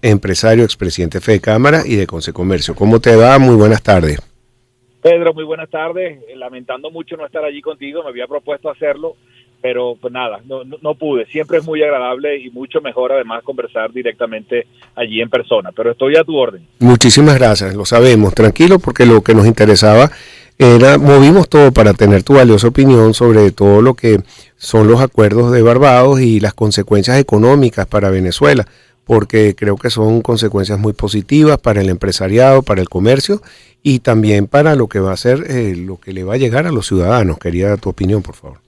Empresario, expresidente de Fede Cámara y de Concecomercio. ¿Cómo te va? Muy buenas tardes. Pedro, muy buenas tardes. Lamentando mucho no estar allí contigo, me había propuesto hacerlo, pero pues nada, no pude. Siempre es muy agradable y mucho mejor además conversar directamente allí en persona, pero estoy a tu orden. Muchísimas gracias, lo sabemos. Tranquilo, porque lo que nos interesaba era, movimos todo para tener tu valiosa opinión sobre todo lo que son los acuerdos de Barbados y las consecuencias económicas para Venezuela, porque creo que son consecuencias muy positivas para el empresariado, para el comercio y también para lo que va a ser, lo que le va a llegar a los ciudadanos. Quería tu opinión, por favor.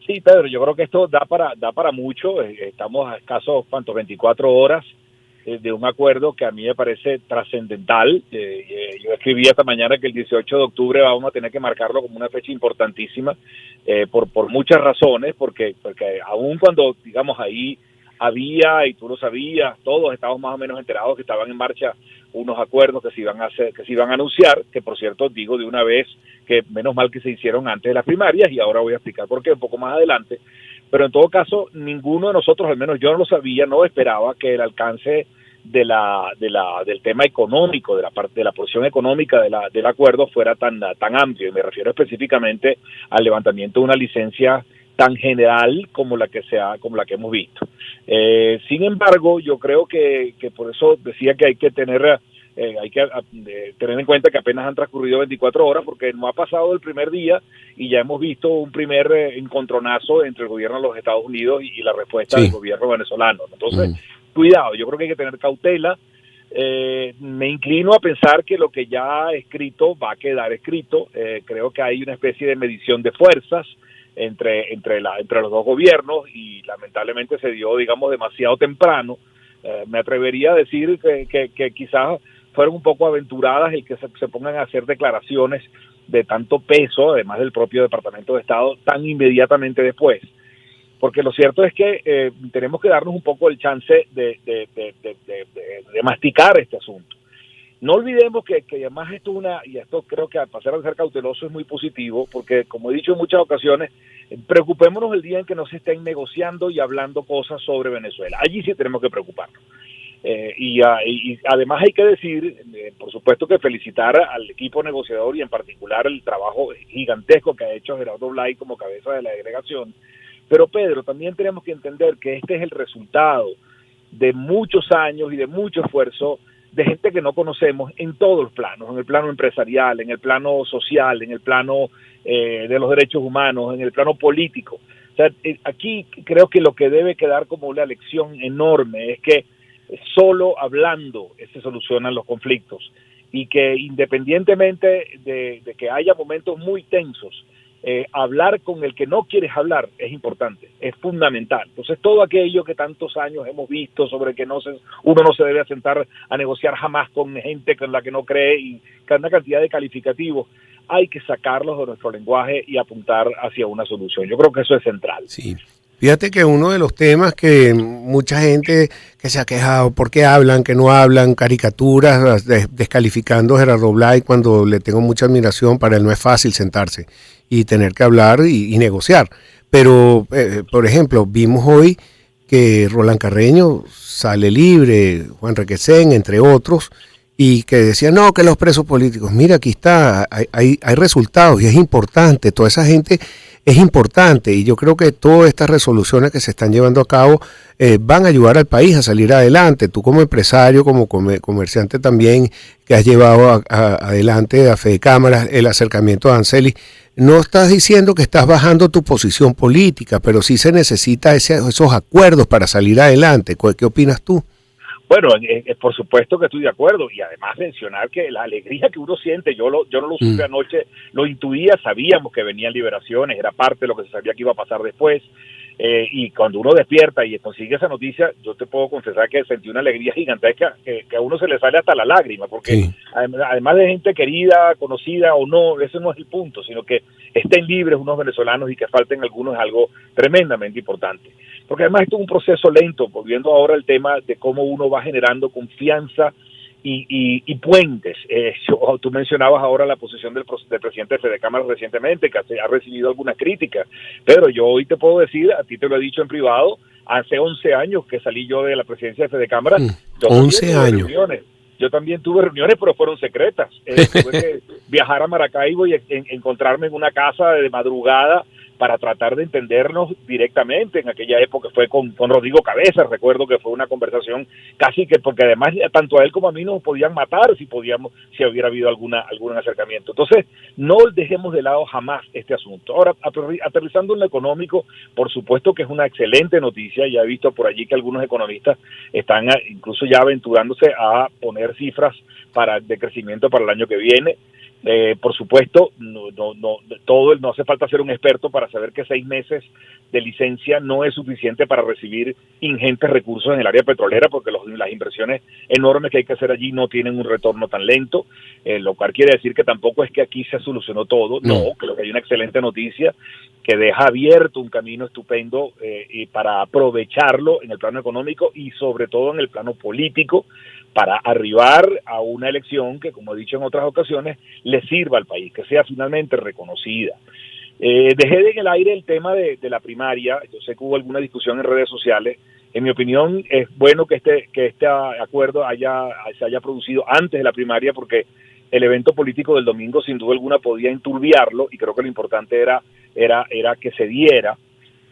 Sí, Pedro, yo creo que esto da para mucho. Estamos a escasos, ¿cuántos? 24 horas de un acuerdo que a mí me parece trascendental. Yo escribí esta mañana que el 18 de octubre vamos a tener que marcarlo como una fecha importantísima por muchas razones, porque aún cuando, digamos, ahí había, y tú lo sabías, todos estábamos más o menos enterados que estaban en marcha unos acuerdos que se iban a hacer, que se iban a anunciar, que por cierto digo de una vez que menos mal que se hicieron antes de las primarias, y ahora voy a explicar por qué un poco más adelante. Pero en todo caso, ninguno de nosotros, al menos yo no lo sabía, no esperaba que el alcance del tema económico, de la parte de la posición económica del acuerdo fuera tan amplio. Y me refiero específicamente al levantamiento de una licencia tan general como la que hemos visto. Sin embargo, yo creo que por eso decía que hay que tener tener en cuenta que apenas han transcurrido 24 horas, porque no ha pasado el primer día y ya hemos visto un primer encontronazo entre el gobierno de los Estados Unidos y la respuesta del gobierno venezolano. Entonces, cuidado, yo creo que hay que tener cautela. Me inclino a pensar que lo que ya escrito va a quedar escrito. Creo que hay una especie de medición de fuerzas entre los dos gobiernos, y lamentablemente se dio, digamos, demasiado temprano. Me atrevería a decir que quizás fueron un poco aventuradas el que se pongan a hacer declaraciones de tanto peso, además del propio Departamento de Estado, tan inmediatamente después. Porque lo cierto es que tenemos que darnos un poco el chance de masticar este asunto. No olvidemos que además esto creo que a pasar de ser cauteloso es muy positivo, porque como he dicho en muchas ocasiones, preocupémonos el día en que no se estén negociando y hablando cosas sobre Venezuela. Allí sí tenemos que preocuparnos. Y además hay que decir, por supuesto, que felicitar al equipo negociador y en particular el trabajo gigantesco que ha hecho Gerardo Blay como cabeza de la delegación. Pero Pedro, también tenemos que entender que este es el resultado de muchos años y de mucho esfuerzo de gente que no conocemos en todos los planos, en el plano empresarial, en el plano social, en el plano de los derechos humanos, en el plano político. O sea, aquí creo que lo que debe quedar como una lección enorme es que solo hablando se solucionan los conflictos, y que independientemente de que haya momentos muy tensos, hablar con el que no quieres hablar es importante, es fundamental. Entonces, todo aquello que tantos años hemos visto sobre que uno no se debe sentar a negociar jamás con gente con la que no cree, y una cantidad de calificativos, hay que sacarlos de nuestro lenguaje y apuntar hacia una solución. Yo creo que eso es central. Sí. Fíjate que uno de los temas que mucha gente que se ha quejado, ¿por qué hablan, que no hablan, caricaturas, descalificando a Gerardo Blay, cuando le tengo mucha admiración? Para él no es fácil sentarse y tener que hablar y negociar. Pero, por ejemplo, vimos hoy que Roland Carreño sale libre, Juan Requesén, entre otros, y que decían, no, que los presos políticos, mira, aquí está, hay resultados y es importante, toda esa gente es importante, y yo creo que todas estas resoluciones que se están llevando a cabo van a ayudar al país a salir adelante. Tú como empresario, como comerciante también, que has llevado adelante a Fede Cámara el acercamiento a Anseli, no estás diciendo que estás bajando tu posición política, pero sí se necesita esos acuerdos para salir adelante. ¿Qué opinas tú? Bueno, por supuesto que estoy de acuerdo, y además mencionar que la alegría que uno siente, yo no lo supe anoche, lo intuía, sabíamos que venían liberaciones, era parte de lo que se sabía que iba a pasar después, y cuando uno despierta y consigue esa noticia, yo te puedo confesar que sentí una alegría gigantesca, que a uno se le sale hasta la lágrima, porque además de gente querida, conocida o no, ese no es el punto, sino que estén libres unos venezolanos y que falten algunos es algo tremendamente importante. Porque además esto es un proceso lento, volviendo ahora al tema de cómo uno va generando confianza y puentes. Tú mencionabas ahora la posición del presidente de Fede Cámara recientemente, que ha recibido algunas críticas, pero yo hoy te puedo decir, a ti te lo he dicho en privado, Hace 11 años que salí yo de la presidencia de Fedecámara. 11 años. Yo también tuve reuniones, pero fueron secretas. Tuve que viajar a Maracaibo y encontrarme en una casa de madrugada para tratar de entendernos directamente. En aquella época fue con Rodrigo Cabezas, recuerdo que fue una conversación casi que, porque además tanto a él como a mí nos podían matar si hubiera habido algún acercamiento. Entonces, no dejemos de lado jamás este asunto. Ahora, aterrizando en lo económico, por supuesto que es una excelente noticia. Ya he visto por allí que algunos economistas están incluso ya aventurándose a poner cifras de crecimiento para el año que viene. Por supuesto, no hace falta ser un experto para saber que 6 meses de licencia no es suficiente para recibir ingentes recursos en el área petrolera, porque las inversiones enormes que hay que hacer allí no tienen un retorno tan lento, lo cual quiere decir que tampoco es que aquí se solucionó todo. No, creo que hay una excelente noticia que deja abierto un camino estupendo y para aprovecharlo en el plano económico y sobre todo en el plano político, para arribar a una elección que, como he dicho en otras ocasiones, le sirva al país, que sea finalmente reconocida. Dejé en el aire el tema de la primaria. Yo sé que hubo alguna discusión en redes sociales. En mi opinión, es bueno que este acuerdo se haya producido antes de la primaria, porque el evento político del domingo, sin duda alguna, podía enturbiarlo, y creo que lo importante era que se diera.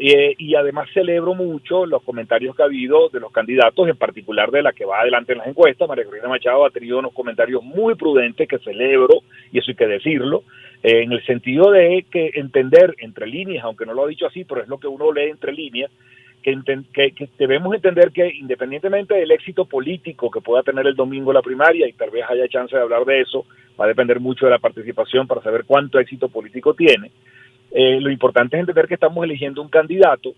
Y además celebro mucho los comentarios que ha habido de los candidatos, en particular de la que va adelante en las encuestas. María Corina Machado ha tenido unos comentarios muy prudentes que celebro, y eso hay que decirlo, en el sentido de que entender entre líneas, aunque no lo ha dicho así, pero es lo que uno lee entre líneas, que debemos entender que independientemente del éxito político que pueda tener el domingo la primaria, y tal vez haya chance de hablar de eso, va a depender mucho de la participación para saber cuánto éxito político tiene. Lo importante es entender que estamos eligiendo un candidato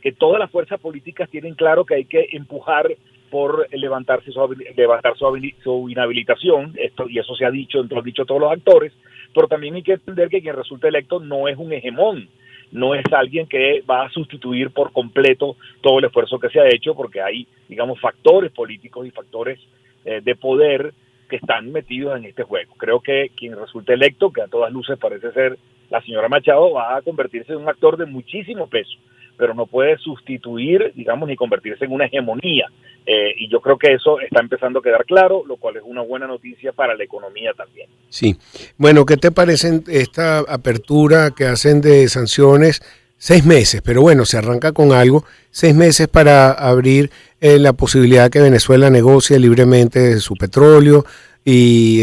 que todas las fuerzas políticas tienen claro que hay que empujar por levantar su inhabilitación, y eso se ha dicho, lo han dicho todos los actores, pero también hay que entender que quien resulta electo no es un hegemón, no es alguien que va a sustituir por completo todo el esfuerzo que se ha hecho, porque hay, digamos, factores políticos y factores de poder que están metidos en este juego. Creo que quien resulte electo, que a todas luces parece ser la señora Machado, va a convertirse en un actor de muchísimo peso, pero no puede sustituir, digamos, ni convertirse en una hegemonía. Y yo creo que eso está empezando a quedar claro, lo cual es una buena noticia para la economía también. Sí. Bueno, ¿qué te parece esta apertura que hacen de sanciones? 6 meses, pero bueno, se arranca con algo. 6 meses para abrir la posibilidad que Venezuela negocie libremente su petróleo, y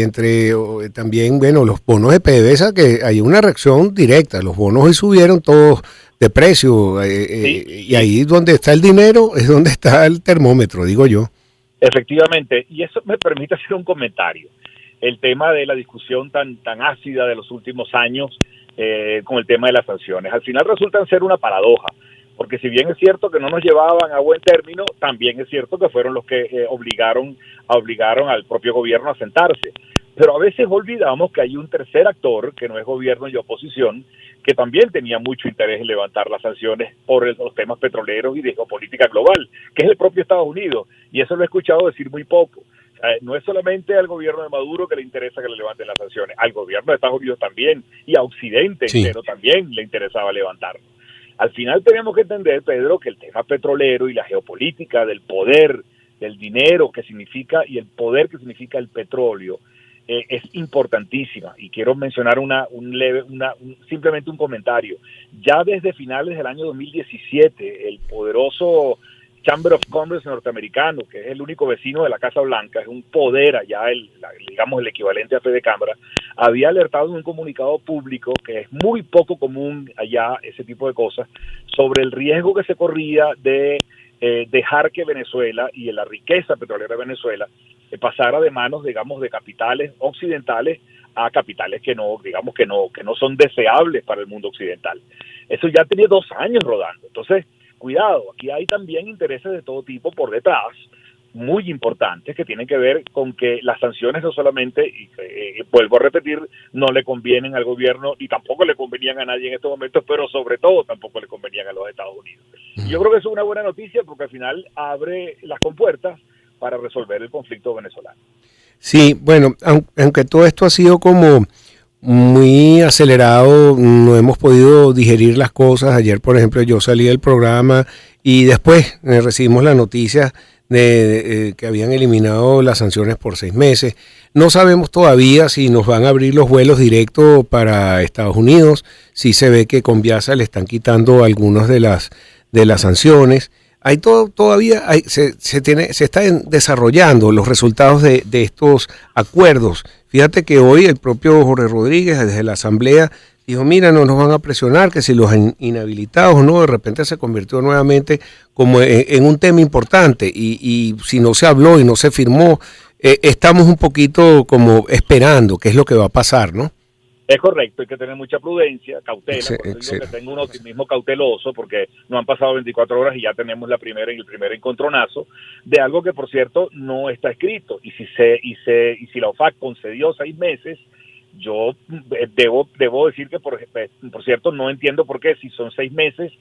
también, bueno, los bonos de PDVSA, que hay una reacción directa. Los bonos hoy subieron todos de precio, y ahí donde está el dinero es donde está el termómetro, digo yo. Efectivamente, y eso me permite hacer un comentario. El tema de la discusión tan ácida de los últimos años con el tema de las sanciones. Al final resultan ser una paradoja, porque si bien es cierto que no nos llevaban a buen término, también es cierto que fueron los que obligaron al propio gobierno a sentarse. Pero a veces olvidamos que hay un tercer actor, que no es gobierno y oposición, que también tenía mucho interés en levantar las sanciones por los temas petroleros y de geopolítica global, que es el propio Estados Unidos, y eso lo he escuchado decir muy poco. No es solamente al gobierno de Maduro que le interesa que le levanten las sanciones, al gobierno de Estados Unidos también, y a Occidente entero también le interesaba levantarlo. Al final tenemos que entender, Pedro, que el tema petrolero y la geopolítica del poder, del dinero que significa, y el poder que significa el petróleo, es importantísima. Y quiero mencionar simplemente un comentario. Ya desde finales del año 2017, el poderoso Chamber of Commerce norteamericano, que es el único vecino de la Casa Blanca, es un poder allá, digamos el equivalente a Fedecámara, había alertado en un comunicado público, que es muy poco común allá ese tipo de cosas, sobre el riesgo que se corría de dejar que Venezuela y la riqueza petrolera de Venezuela pasara de manos, digamos, de capitales occidentales a capitales que no son deseables para el mundo occidental. Eso ya tenía 2 años rodando. Entonces, cuidado, aquí hay también intereses de todo tipo por detrás, muy importantes, que tienen que ver con que las sanciones no solamente, vuelvo a repetir, no le convienen al gobierno y tampoco le convenían a nadie en estos momentos, pero sobre todo tampoco le convenían a los Estados Unidos. Y yo creo que eso es una buena noticia, porque al final abre las compuertas para resolver el conflicto venezolano. Sí, bueno, aunque todo esto ha sido como muy acelerado, no hemos podido digerir las cosas. Ayer, por ejemplo, yo salí del programa y después recibimos la noticia de que habían eliminado las sanciones por 6 meses. No sabemos todavía si nos van a abrir los vuelos directos para Estados Unidos, si se ve que con Viasa le están quitando algunas de las sanciones. Hay todavía se están desarrollando los resultados de estos acuerdos. Fíjate que hoy el propio Jorge Rodríguez desde la Asamblea dijo, mira, no nos van a presionar, que si los inhabilitados no, de repente se convirtió nuevamente como en un tema importante y si no se habló y no se firmó, estamos un poquito como esperando qué es lo que va a pasar, ¿no? Es correcto, hay que tener mucha prudencia, cautela, por eso digo que tengo un optimismo cauteloso porque no han pasado 24 horas y ya tenemos el primer encontronazo de algo que, por cierto, no está escrito. Y si la OFAC concedió 6 meses, yo debo decir que, por cierto, no entiendo por qué, si son 6 meses,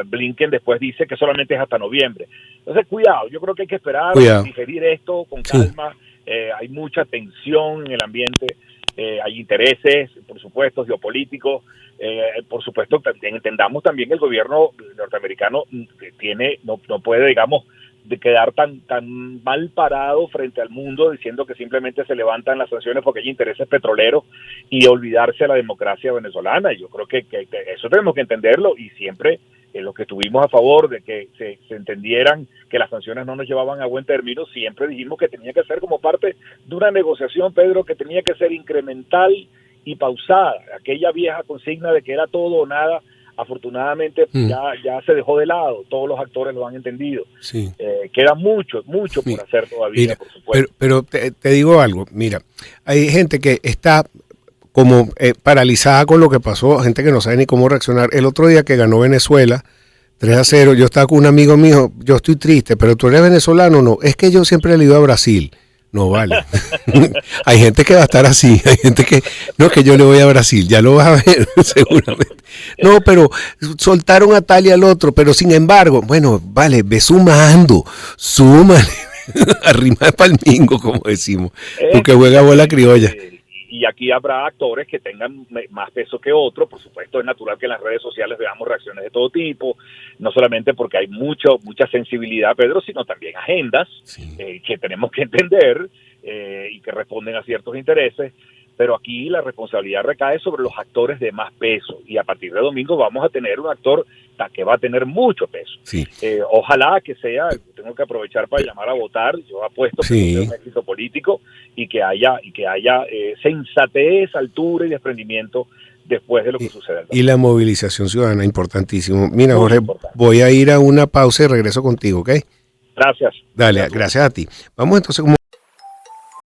Blinken después dice que solamente es hasta noviembre. Entonces, cuidado, yo creo que hay que esperar, digerir esto con calma, hay mucha tensión en el ambiente. Hay intereses, por supuesto, geopolíticos, por supuesto, entendamos también que el gobierno norteamericano no puede, digamos, de quedar tan mal parado frente al mundo diciendo que simplemente se levantan las sanciones porque hay intereses petroleros y olvidarse de la democracia venezolana. Yo creo que eso tenemos que entenderlo y siempre los que estuvimos a favor de que se entendieran que las sanciones no nos llevaban a buen término, siempre dijimos que tenía que ser como parte de una negociación, Pedro, que tenía que ser incremental y pausada. Aquella vieja consigna de que era todo o nada, afortunadamente ya se dejó de lado, todos los actores lo han entendido. Sí. Queda mucho por hacer todavía, mira, por supuesto. Pero te digo algo, mira, hay gente que está como paralizada con lo que pasó, gente que no sabe ni cómo reaccionar. El otro día que ganó Venezuela 3-0, yo estaba con un amigo mío, yo estoy triste, pero tú eres venezolano, no, es que yo siempre le he ido a Brasil. No vale. Hay gente que va a estar así, hay gente que, no, que yo le voy a Brasil, ya lo vas a ver seguramente. No, pero soltaron a tal y al otro, pero sin embargo, bueno, vale, ve sumando, súmale, arrima de palmingo, como decimos, tú que juegas bola criolla. Y aquí habrá actores que tengan más peso que otros. Por supuesto, es natural que en las redes sociales veamos reacciones de todo tipo, no solamente porque hay mucha sensibilidad, Pedro, sino también agendas que tenemos que entender y que responden a ciertos intereses. Pero aquí la responsabilidad recae sobre los actores de más peso y a partir de domingo vamos a tener un actor que va a tener mucho peso. Sí. Ojalá que sea, tengo que aprovechar para llamar a votar, yo apuesto que sea un éxito político y que haya sensatez, altura y desprendimiento después de lo que suceda. Y la movilización ciudadana, importantísimo. Mira, Jorge, voy a ir a una pausa y regreso contigo, ¿ok? Gracias. Dale, gracias a ti. Vamos entonces